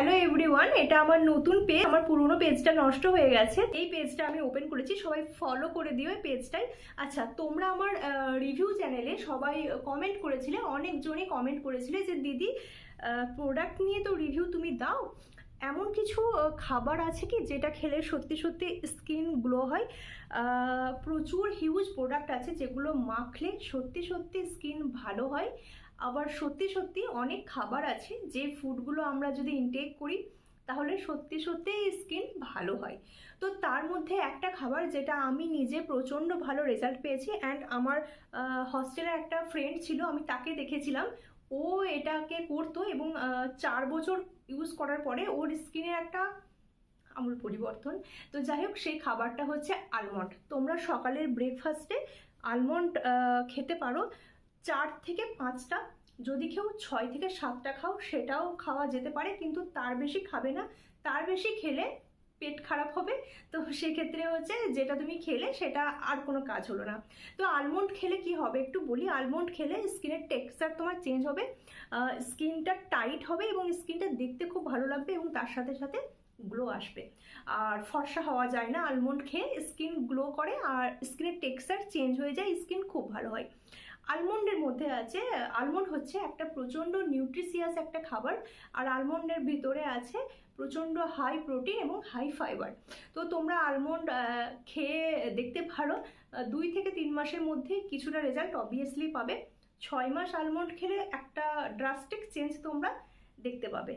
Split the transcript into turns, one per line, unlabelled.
Hello everyone, এটা আমার নতুন পেজ। আমার পুরনো পেজটা নষ্ট হয়ে গেছে, এই পেজটা আমি ওপেন করেছি, সবাই ফলো করে দিও এই পেজটাই। আচ্ছা, তোমরা আমার রিভিউ চ্যানেলে সবাই কমেন্ট করেছিলে, অনেকজনই কমেন্ট করেছিলে যে দিদি প্রোডাক্ট নিয়ে তো রিভিউ তুমি দাও, এমন কিছু খাবার আছে কি যেটা খেলে সত্যি সত্যি স্কিন গ্লো হয়। প্রচুর হিউজ প্রোডাক্ট আছে যেগুলো মাখলে সত্যি সত্যি স্কিন ভালো হয়। আবার সত্যি সত্যি অনেক খাবার আছে যে ফুডগুলো আমরা যদি ইনটেক করি তাহলে সত্যি সত্যি স্কিন ভালো হয়। তো তার মধ্যে একটা খাবার যেটা আমি নিজে প্রচণ্ড ভালো রেজাল্ট পেয়েছি, অ্যান্ড আমার হস্টেলের একটা ফ্রেন্ড ছিল, আমি তাকে দেখেছিলাম ও এটাকে করতো এবং 4 বছর ইউজ করার পরে ওর স্কিনের একটা আমূল পরিবর্তন। তো যাই হোক, সেই খাবারটা হচ্ছে আলমন্ড। তোমরা সকালের ব্রেকফাস্টে আলমন্ড খেতে পারো 4 থেকে 5টা, যদি কেউ 6 থেকে 7টা খাও সেটাও খাওয়া যেতে পারে, কিন্তু তার বেশি খাবে না, তার বেশি খেলে পেট খারাপ হবে। তো সেক্ষেত্রে হচ্ছে যেটা তুমি খেলে সেটা আর কোনো কাজ হলো না। তো আলমন্ড খেলে কি হবে একটু বলি। আলমন্ড খেলে স্কিনের টেক্সচার তোমার চেঞ্জ হবে, স্কিনটা টাইট হবে এবং স্কিনটা দেখতে খুব ভালো লাগবে এবং তার সাথে সাথে গ্লো আসবে। আর ফর্সা হওয়া যায় না, আলমন্ড খেয়ে স্কিন গ্লো করে আর স্কিনের টেক্সচার চেঞ্জ হয়ে যায়, স্কিন খুব ভালো হয়। আলমন্ডের মধ্যে আছে, আলমন্ড হচ্ছে একটা প্রচণ্ড নিউট্রিশিয়াস একটা খাবার, আর আলমন্ডের ভিতরে আছে প্রচণ্ড হাই প্রোটিন এবং হাই ফাইবার। তো তোমরা আলমন্ড খেয়ে দেখতে পারো, 2 থেকে 3 মাসের মধ্যে কিছুটা রেজাল্ট অবভিয়াসলি পাবে। 6 মাস আলমন্ড খেলে একটা ড্রাস্টিক চেঞ্জ তোমরা দেখতে পাবে।